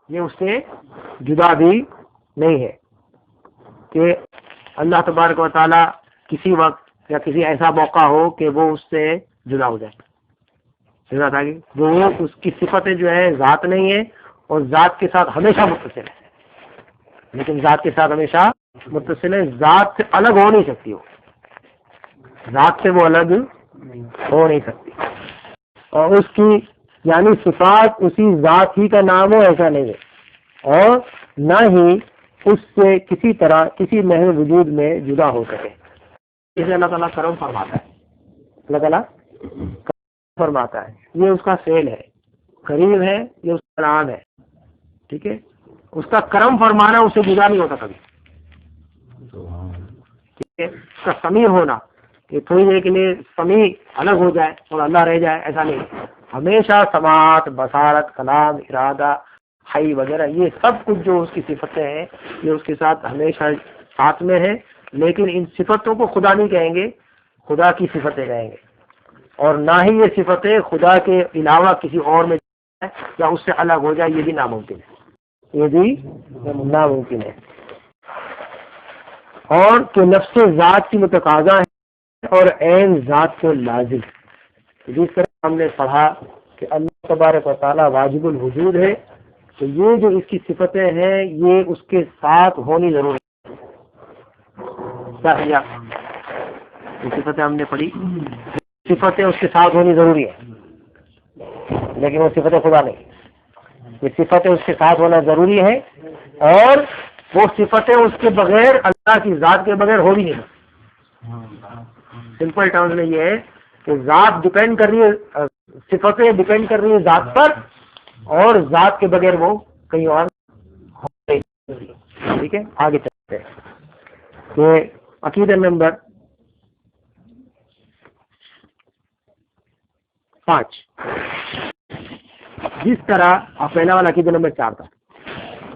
یہ اس سے جدا بھی نہیں ہے کہ اللہ تبارک و تعالیٰ کسی وقت یا کسی ایسا موقع ہو کہ وہ اس سے جدا ہو جائے. وہ اس کی صفتیں جو ہے ذات نہیں ہے اور ذات کے ساتھ ہمیشہ متصل ہے، لیکن ذات کے ساتھ ہمیشہ متصل ہے، ذات سے الگ ہو نہیں سکتی، ذات سے وہ الگ ہو نہیں سکتی. اور اس کی یعنی صفات اسی ذات ہی کا نام ہو ایسا نہیں ہے، اور نہ ہی اس سے کسی طرح کسی محض وجود میں جدا ہو سکے. اسے اللہ تعالیٰ کرم فرماتا ہے، اللہ تعالیٰ کرم فرماتا ہے، یہ اس کا فعل ہے. کریم ہے، یہ اس کا نام ہے. ٹھیک ہے، اس کا کرم فرمانا اس سے جدا نہیں ہوتا کبھی. ٹھیک ہے، اس کا سمیع ہونا کہ تھوڑی دیر کے لیے سمیع الگ ہو جائے اور اللہ رہ جائے، ایسا نہیں. ہمیشہ سماعت، بصارت، کلام، ارادہ، حی وغیرہ یہ سب کچھ جو اس کی صفتیں ہیں یہ اس کے ساتھ ہمیشہ ساتھ میں ہے. لیکن ان صفتوں کو خدا نہیں کہیں گے، خدا کی صفتیں کہیں گے. اور نہ ہی یہ صفتیں خدا کے علاوہ کسی اور میں یا اس سے الگ ہو جائے، یہ بھی ناممکن ہے، یہ بھی ناممکن ہے. اور کہ نفس ذات کی متقاضا ہے اور عین ذات کو لازم. جس طرح ہم نے پڑھا کہ اللہ تبارک و تعالیٰ واجب الوجود ہے، تو یہ جو اس کی صفتیں ہیں یہ اس کے ساتھ ہونی ضروری ہے. یہ صفتیں ہم نے پڑھی، صفتیں اس کے ساتھ ہونی ضروری ہے، لیکن وہ صفتیں خدا نہیں. یہ صفتیں اس کے ساتھ ہونا ضروری ہے، اور وہ صفتیں اس کے بغیر اللہ کی ذات کے بغیر ہو بھی نہیں. سمپل ٹرمز میں یہ ہے کہ ذات ڈپینڈ کر رہی ہے، صفتیں ڈپینڈ کر رہی ہیں ذات پر، اور ذات کے بغیر وہ کہیں اور. ٹھیک ہے، آگے چلتے ہیں کہ عقیدہ نمبر 5. جس طرح پہلا والا عقیدہ نمبر 4 تھا،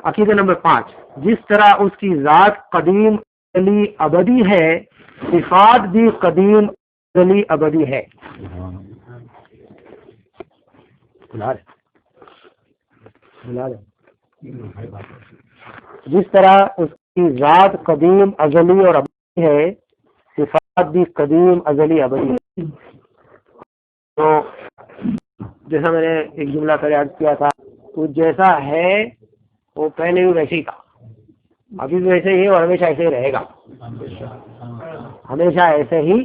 عقیدہ نمبر 5 جس طرح اس کی ذات قدیم ازلی ابدی ہے، صفات بھی قدیم ازلی ابدی ہے. جس طرح اس کی ذات قدیم ازلی اور ابدی ہے، صفات بھی قدیم ازلی ابدی ہے. تو جیسا میں نے ایک جملہ پہلے عرض کیا تھا، تو جیسا ہے وہ پہلے بھی ویسے ہی تھا، ابھی بھی ویسے ہی اور ہمیشہ ایسے ہی رہے گا. ہمیشہ ایسے ہی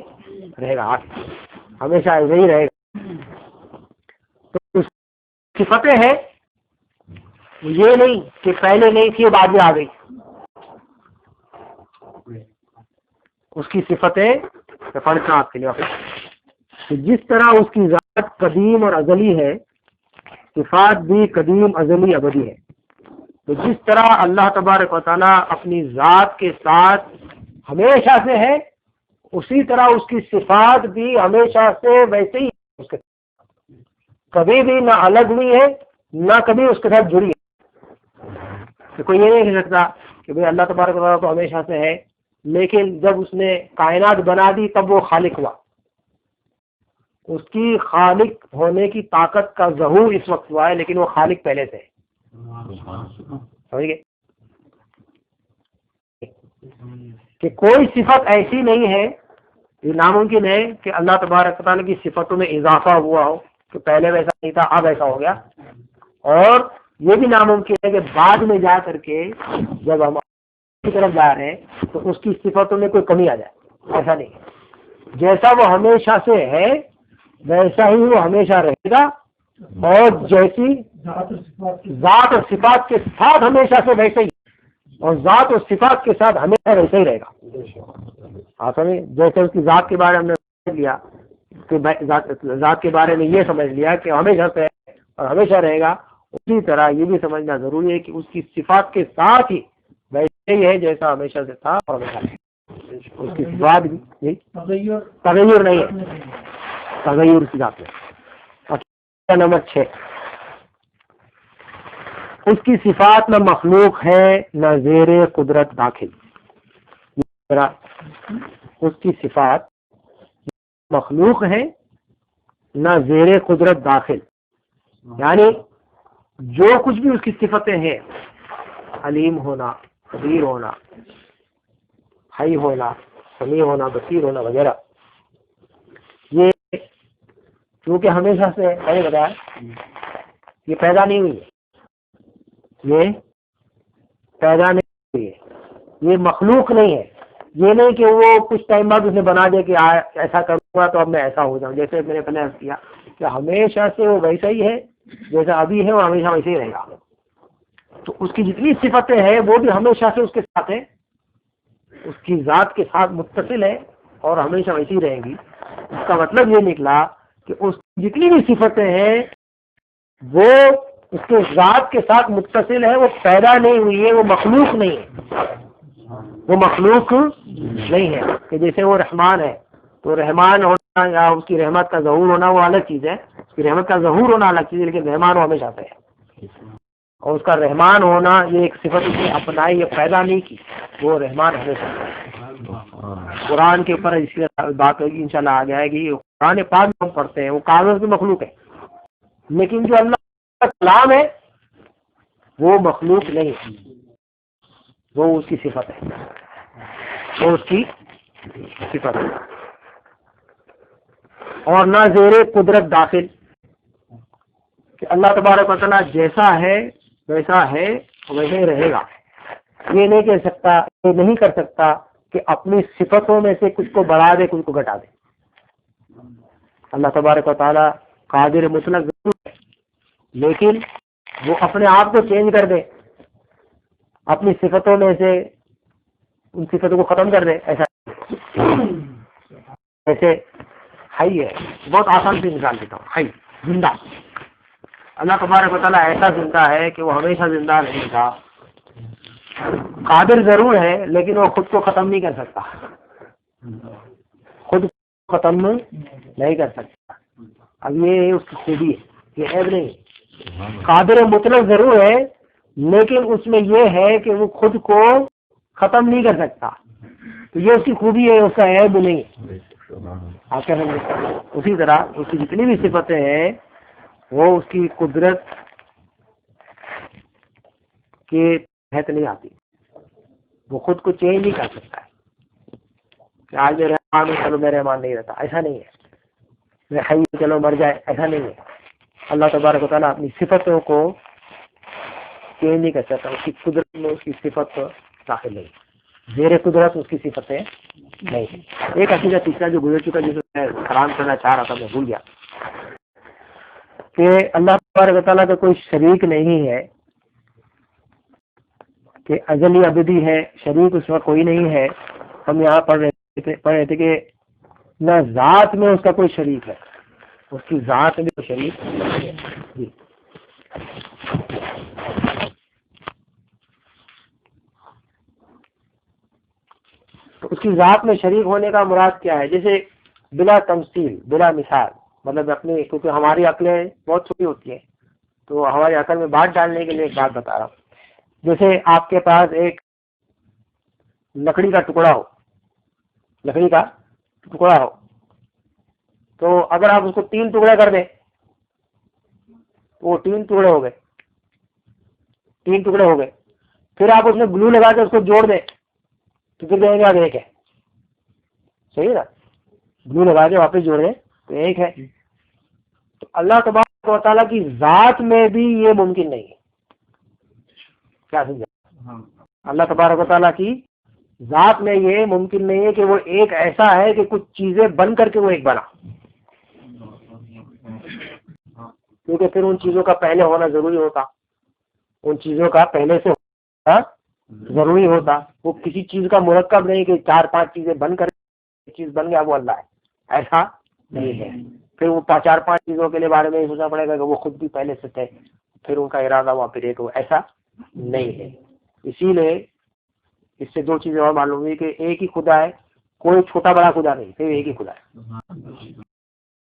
رہے گا، ہمیشہ ایسے ہی رہے گا. تو اس صفتیں ہیں، یہ نہیں کہ پہلے نہیں تھی بعد میں آ گئی. اس کی صفتیں پڑھنا آپ کے لیے کہ جس طرح اس کی ذات قدیم اور ازلی ہے، صفات بھی قدیم ازلی ابدی ہے. تو جس طرح اللہ تبارک و تعالیٰ اپنی ذات کے ساتھ ہمیشہ سے ہے، اسی طرح اس کی صفات بھی ہمیشہ سے ویسے ہی اس کے کبھی بھی نہ الگ ہوئی ہے نہ کبھی اس کے ساتھ جڑی ہے. تو کوئی یہ نہیں کہہ سکتا کہ بھئی اللہ تبارک و تعالیٰ تو ہمیشہ سے ہے، لیکن جب اس نے کائنات بنا دی تب وہ خالق ہوا. اس کی خالق ہونے کی طاقت کا ظہور اس وقت ہوا ہے، لیکن وہ خالق پہلے سے ہے. سمجھ گئے کہ کوئی صفت ایسی نہیں ہے، یہ ناممکن ہے کہ اللہ تبارک و تعالیٰ کی صفتوں میں اضافہ ہوا ہو کہ پہلے ویسا نہیں تھا اب ایسا ہو گیا. اور یہ بھی ناممکن ہے کہ بعد میں جا کر کے جب ہم کی طرف جا رہے ہیں تو اس کی صفتوں میں کوئی کمی آ جائے. ایسا نہیں ہے، جیسا وہ ہمیشہ سے ہے ویسا ہی وہ ہمیشہ رہے گا، اور جیسی ذات اور صفات کے ساتھ ہمیشہ سے ویسے ہی، اور ذات اور صفات کے ساتھ ہمیشہ ویسے ہی رہے گا. آپ سمجھے، جیسے اس کی ذات کے بارے میں ہم نے سمجھ لیا کہ ذات کے بارے میں یہ سمجھ لیا کہ ہمیشہ سے ہے اور ہمیشہ رہے گا، اسی طرح یہ بھی سمجھنا ضروری ہے کہ اس کی صفات کے ساتھ ہی ویسے ہی ہے جیسا ہمیشہ سے تھا اور ہمیشہ ہے. اس کی صفات بھی تغیر نہیں ہے، تغیر کی ذات میں. نمبر 6 اس کی صفات نہ مخلوق ہے نہ زیر قدرت داخل. اس کی صفات مخلوق ہے نہ زیر قدرت داخل، یعنی جو کچھ بھی اس کی صفتیں ہیں، علیم ہونا، خبیر ہونا، حی ہونا، سمیع ہونا، بصیر ہونا وغیرہ، یہ کیونکہ ہمیشہ سے میں نے بتایا یہ پیدا نہیں ہوئی ہے، یہ پیدا نہیں ہوئی ہے، یہ مخلوق نہیں ہے. یہ نہیں کہ وہ کچھ ٹائم بعد اس نے بنا دیا کہ ایسا کروں گا تو اب میں ایسا ہو جاؤں. جیسے میں نے پہلے عرض کیا کہ ہمیشہ سے وہ ویسا ہی ہے جیسا ابھی ہے، وہ ہمیشہ ویسے ہی رہے گا. تو اس کی جتنی صفتیں ہیں وہ بھی ہمیشہ سے اس کے ساتھ ہیں، اس کی ذات کے ساتھ متصل ہے اور ہمیشہ ویسی ہی رہیں گی. اس کا مطلب یہ نکلا کہ اس کی جتنی بھی صفتیں ہیں وہ اس کے ذات کے ساتھ متصل ہے، وہ پیدا نہیں ہوئی ہے، وہ مخلوق نہیں ہے. وہ مخلوق نہیں ہے کہ جیسے وہ رحمان ہے تو رحمان ہونا یا اس کی رحمت کا ظہور ہونا وہ الگ چیز ہے، اس کی رحمت کا ظہور ہونا الگ چیز ہے، لیکن رحمان وہ ہمیشہ سے ہے. اور اس کا رحمان ہونا یہ ایک صفت اس نے اپنائی، یہ پیدا نہیں کی، وہ رحمان ہمیشہ سے ہے. قرآن کے اوپر اس کی بات ہوگی انشاءاللہ آ جائے گی. قرآن پاک ہم پڑھتے ہیں وہ کاغذ کی مخلوق ہے، لیکن جو اللہ کا کلام ہے وہ مخلوق نہیں ہے، وہ اس کی صفت ہے، وہ اس کی صفت ہے. اور نہ زیر قدرت داخل کہ اللہ تبارک و تعالیٰ جیسا ہے ویسا ہے ویسے ہی رہے گا. یہ نہیں کہہ سکتا، یہ نہیں کر سکتا کہ اپنی صفتوں میں سے کچھ کو بڑھا دے کچھ کو گھٹا دے. اللہ تبارک و تعالیٰ قادر مطلق ضرور ہے، لیکن وہ اپنے آپ کو چینج کر دے، اپنی صفتوں میں سے ان صفتوں کو ختم کر دے، ایسا. ایسے حی ہے، بہت آسان سی مثال دیتا ہوں. حی زندہ، اللہ تبارک و تعالیٰ ایسا زندہ ہے کہ وہ ہمیشہ زندہ رہے گا. قادر ضرور ہے لیکن وہ خود کو ختم نہیں کر سکتا، خود کو ختم نہیں کر سکتا. اب یہ اس کی خوبی ہے، یہ عیب نہیں. قادر مطلق ضرور ہے لیکن اس میں یہ ہے کہ وہ خود کو ختم نہیں کر سکتا، تو یہ اس کی خوبی ہے، اس کا عیب نہیں ہے. آپ کیا سمجھتے؟ اسی طرح اس کی جتنی بھی صفتیں ہیں وہ اس کی قدرت کے تحت نہیں آتی. وہ خود کو چینج نہیں کر سکتا ہے کہ آج میں رحمان ہوں چلو میں رحمان نہیں رہتا، ایسا نہیں ہے. میں حی ہوں چلو مر جائے، ایسا نہیں ہے. اللہ تبارک و تعالیٰ اپنی صفتوں کو چینج نہیں کر سکتا، اس کی قدرت میں اس کی صفت داخل نہیں، زیر قدرت اس کی صفتیں نہیں. ایک عقیدہ تیسرا جو گزر چکا جسے میں سلام کرنا چاہ رہا تھا میں بھول گیا، کہ اللہ تبارک و تعالیٰ کا کوئی شریک نہیں ہے، کہ ازلی ابدی ہے، شریک اس میں کوئی نہیں ہے. ہم یہاں پڑھ رہے تھے کہ نہ ذات میں اس کا کوئی شریک ہے، اس کی ذات میں کوئی شریک نہیں ہے. جی تو اس کی ذات میں شریک ہونے کا مراد کیا ہے؟ جیسے بلا تمثیل، بلا مثال، مطلب اپنی، کیونکہ ہماری عقلیں بہت چھوٹی ہوتی ہیں تو ہماری عقل میں بات ڈالنے کے لیے ایک بات بتا رہا ہوں. جیسے آپ کے پاس ایک لکڑی کا ٹکڑا ہو، لکڑی کا ٹکڑا ہو تو اگر آپ اس کو 3 ٹکڑے کر دیں تو وہ 3 ٹکڑے ہو گئے، 3 ٹکڑے ہو گئے. پھر آپ اس میں گلو لگا کے اس کو جوڑ دیں تو پھر کہیں گے اب ایک ہے. صحیح ہے نا؟ گلو لگا کے واپس جوڑ دیں تو ایک ہے. تو اللہ تبارک و تعالیٰ کی ذات میں بھی یہ ممکن نہیں ہے. کیا سمجھا؟ اللہ تبارک و تعالیٰ کی ذات میں یہ ممکن نہیں ہے کہ وہ ایک ایسا ہے کہ کچھ چیزیں بن کر کے وہ ایک بنا، کیونکہ پھر ان چیزوں کا پہلے ہونا ضروری ہوتا، ان چیزوں کا پہلے سے ہونا ضروری ہوتا. وہ کسی چیز کا مرکب نہیں کہ 4-5 چیزیں بن کر چیز بن گیا وہ اللہ ہے، ایسا نہیں ہے. پھر وہ 4-5 چیزوں کے لیے بارے میں سوچنا پڑے گا کہ وہ خود بھی پہلے سے تھے، پھر ان کا ارادہ ہوا پھر ایک ہو، ایسا نہیں ہے. اسی لیے اس سے 2 چیزیں اور معلوم ہوئی کہ ایک ہی خدا ہے، کوئی چھوٹا بڑا خدا نہیں، صرف ایک ہی خدا ہے.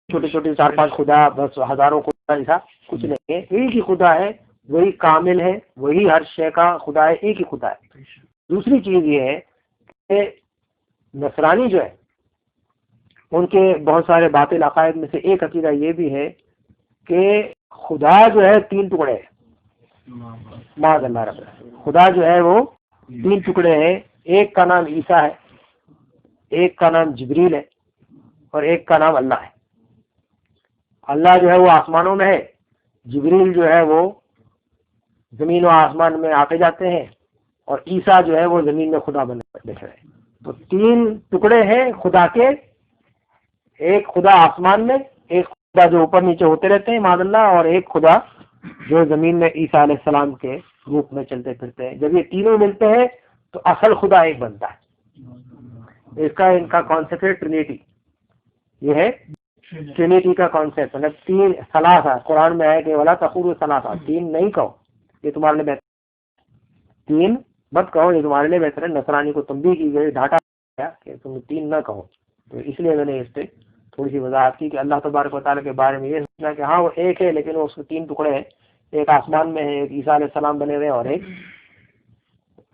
چھوٹے چھوٹے 4-5 خدا، بس ہزاروں خدا، ایسا کچھ نہیں ہے. ایک ہی خدا ہے، وہی کامل ہے، وہی ہر شے کا خدا ہے، ایک ہی خدا ہے. دوسری چیز یہ ہے کہ نصرانی جو ہے ان کے بہت سارے باطل عقائد میں سے ایک عقیدہ یہ بھی ہے کہ خدا جو ہے 3 ٹکڑے ہے. معاذ اللہ رب العالمین۔ خدا جو ہے وہ تین ٹکڑے ہیں، ایک کا نام عیسیٰ ہے، ایک کا نام جبریل ہے، اور ایک کا نام اللہ ہے۔ اللہ جو ہے وہ آسمانوں میں ہے، جبریل جو ہے وہ زمین و آسمان میں آتے جاتے ہیں، اور عیسیٰ جو ہے وہ زمین میں خدا بنے بیٹھے ہیں۔ تو تین ٹکڑے ہیں خدا کے، ایک خدا آسمان میں، ایک خدا جو اوپر نیچے ہوتے رہتے ہیں معاذ اللہ، اور ایک خدا جو زمین میں عیسیٰ علیہ السلام کے روپ میں چلتے پھرتے ہیں۔ جب یہ تینوں ملتے ہیں تو اصل خدا ایک بنتا ہے۔ اس کا ان کا کانسیپٹ ہے ٹرینیٹی، یہ ہے ٹرینیٹی کا کانسیپٹ، مطلب تین ثلاثہ قرآن میں ہے کہ ولا تقولوا ثلاثہ، تین نہیں کہو یہ تمہارے لیے بہتر، تین مت کہو یہ تمہارے لیے بہتر ہے۔ نصرانی کو تنبیہ کی گئی، ڈھاٹا گیا کہ تم تین نہ کہو، تو اس لیے میں نے اس پہ تھوڑی سی وضاحت کی کہ اللہ تبارک و تعالیٰ کے بارے میں یہ سوچنا کہ ہاں وہ ایک ہے، لیکن وہ اس کے تین ٹکڑے ہیں، ایک آسمان میں ہے، ایک عیسیٰ علیہ السلام بنے ہوئے، اور ایک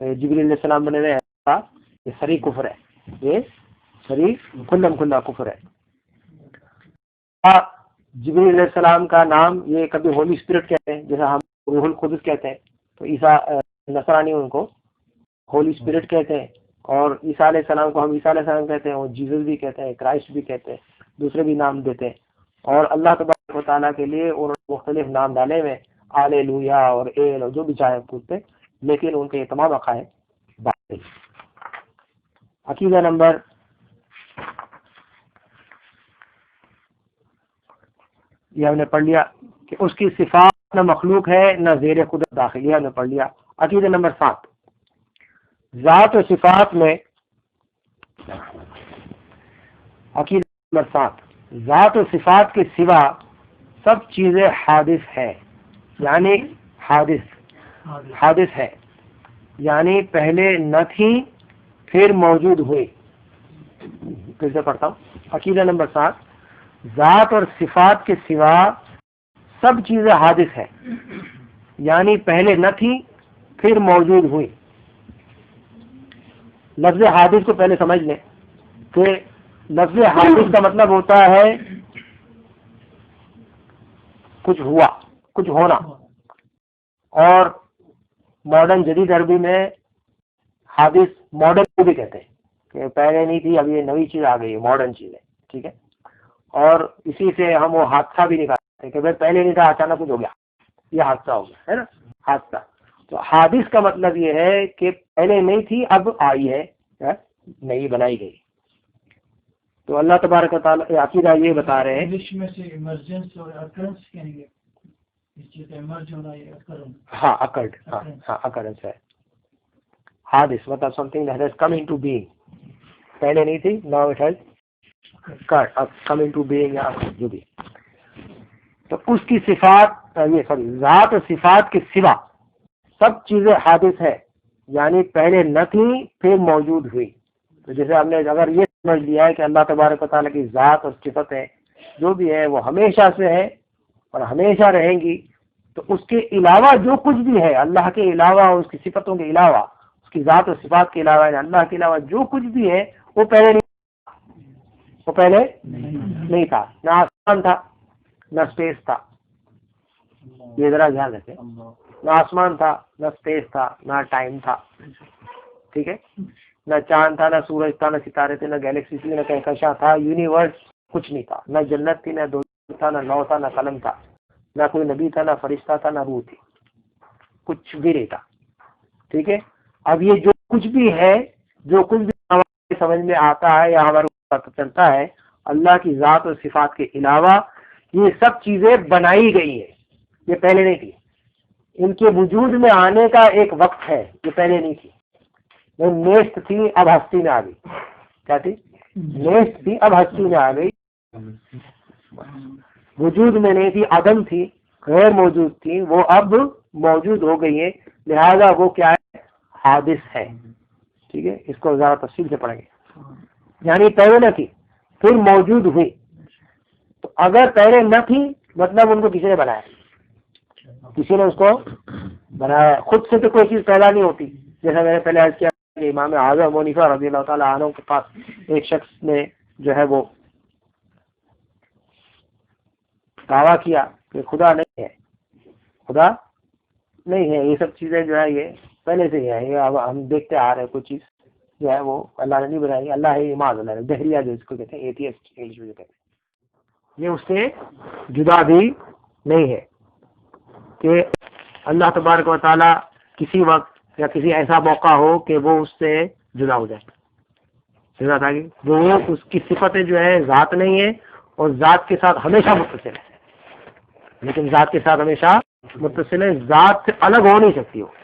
جبریل علیہ السلام بنے ہوئے ہیں۔ یہ سری کفر ہے، یہ سری کھلم کھلا کفر ہے۔ جبریل علیہ السلام کا نام یہ کبھی ہولی اسپرٹ کہتے ہیں، جیسا ہم روح القدس کہتے ہیں، تو عیسیٰ نصرانی ان کو ہولی اسپرٹ کہتے ہیں، اور عیسیٰ علیہ السلام کو ہم عیسیٰ علیہ السلام کہتے ہیں، اور جیزس بھی کہتے ہیں، کرائسٹ بھی کہتے ہیں، دوسرے بھی نام دیتے ہیں۔ اور اللہ تبارک و تعالیٰ کے لیے انہوں نے مختلف نام ڈالے ہوئے، ہاللویا اور ایل اور جو بھی چاہے پوچھتے، لیکن ان کے یہ تمام عقائد باطل۔ عقیدہ نمبر یہ ہم نے پڑھ لیا کہ اس کی صفات نہ مخلوق ہے نہ زیر قدرت داخل، یہ ہم نے پڑھ لیا۔ عقیدہ نمبر 7، ذات و صفات میں، عقیدہ نمبر 7، ذات و صفات کے سوا سب چیزیں حادث ہے، یعنی حادث ہے، یعنی پہلے نہ تھی پھر موجود ہوئی۔ پھر سے پڑھتا ہوں، عقیدہ نمبر 7، ذات اور صفات کے سوا سب چیزیں حادث ہے، یعنی پہلے نہ تھی پھر موجود ہوئی۔ لفظ حادث کو پہلے سمجھ لیں کہ لفظ حادث کا مطلب ہوتا ہے کچھ ہوا، کچھ ہونا، اور ماڈرن جدید عربی میں حادث ماڈرن کو بھی کہتے ہیں کہ پہلے نہیں تھی، اب یہ نئی چیز آ گئی ہے، ماڈرن چیز ہے، ٹھیک ہے۔ اور اسی سے ہم وہ حادثہ بھی نکالتے ہیں کہ بھائی پہلے نہیں تھا اچانک کچھ ہو گیا، یہ حادثہ ہو گیا، ہے نا، حادثہ۔ تو حادث کا مطلب یہ ہے کہ پہلے نہیں تھی اب آئی ہے، نئی بنائی گئی۔ تو اللہ تبارک و تعالیٰ عقیدہ یہ بتا رہے ہیں، انگلش میں سے ایمرجنس اور اکرنس کہیں گے، اس چیز کا ایمرج ہونا یہ اکرن، ہاں اکرڈ، ہاں اکرنس ہے۔ حادث مطلب some thing that has come into being, پہلے نہیں تھی، now it has come into being, یا جو بھی۔ تو اس کی صفات ذات و صفات کے سوا سب چیزیں حادث ہے، یعنی پہلے نہ تھی پھر موجود ہوئی۔ تو جیسے ہم نے اگر یہ سمجھ لیا ہے کہ اللہ تبارک و تعالیٰ کی ذات اور صفتیں جو بھی ہے وہ ہمیشہ سے ہے اور ہمیشہ رہیں گی، تو اس کے علاوہ جو کچھ بھی ہے، اللہ کے علاوہ، اس کی صفتوں کے علاوہ، اس کی ذات و صفات کے علاوہ، اللہ کے علاوہ جو کچھ بھی ہے وہ پہلے نہیں تھا، نہ آسمان تھا نہ اسپیس تھا، یہ ذرا دھیان رکھیں، نہ آسمان تھا نہ اسپیس تھا نہ ٹائم تھا، ٹھیک ہے، نہ چاند تھا نہ سورج تھا نہ ستارے تھے نہ گیلیکسی تھی نہ کہکشاں تھا، یونیورس کچھ نہیں تھا، نہ جنت تھی نہ دوزخ تھا نہ لوح تھا نہ قلم تھا، نہ کوئی نبی تھا نہ فرشتہ تھا نہ روح تھی، کچھ بھی نہیں تھا، ٹھیک ہے۔ اب یہ جو کچھ بھی ہے، جو کچھ بھی ہمارے سمجھ میں آتا ہے یا ہمارے پتہ چلتا ہے، اللہ کی ذات اور صفات کے علاوہ یہ سب چیزیں بنائی گئی ہیں، یہ پہلے نہیں تھی۔ ان کے وجود میں آنے کا ایک وقت ہے، یہ پہلے نہیں تھی، وہ نیست تھی اب ہستی میں آ گئی، کیا تھی؟ نیست تھی اب ہستی میں آ گئی، وجود میں نہیں تھی، عدم تھی، غیر موجود تھی، وہ اب موجود ہو گئی ہے، لہذا وہ کیا ہے؟ حادث ہے، ٹھیک ہے۔ اس کو زیادہ تفصیل سے پڑھیں گے، یعنی پہلے نہ تھی پھر موجود ہوئی۔ تو اگر پہلے نہ تھی مطلب ان کو کسی نے بنایا، کسی نے اس کو بنایا، خود سے تو کوئی چیز پیدا نہیں ہوتی۔ جیسا میں نے پہلے عرض کیا کہ امام اعظم ابو حنیفہ رضی اللہ تعالیٰ عنہ کے پاس ایک شخص نے جو ہے وہ دعویٰ کیا کہ خدا نہیں ہے، خدا نہیں ہے یہ سب چیزیں جو ہے یہ پہلے سے ہی ہے، یہ اب ہم دیکھتے آ رہے ہیں، کوئی چیز جو ہے وہ اللہ نے نہیں بنائی، اللہ ہے معاذ اللہ، دہریہ جو اس کو کہتے ہیں، ایتھیسٹ انگلش میں جو کہتے ہیں، یہ اس سے جدا بھی نہیں ہے کہ اللہ تبارک و تعالیٰ کسی وقت یا کسی ایسا موقع ہو کہ وہ اس سے جدا ہو جائے، جدا تھا کہ وہ اس کی صفتیں جو ہے ذات نہیں ہے اور ذات کے ساتھ ہمیشہ متصل ہے، لیکن ذات کے ساتھ ہمیشہ متصل ہے، ذات سے الگ ہو نہیں سکتی ہو،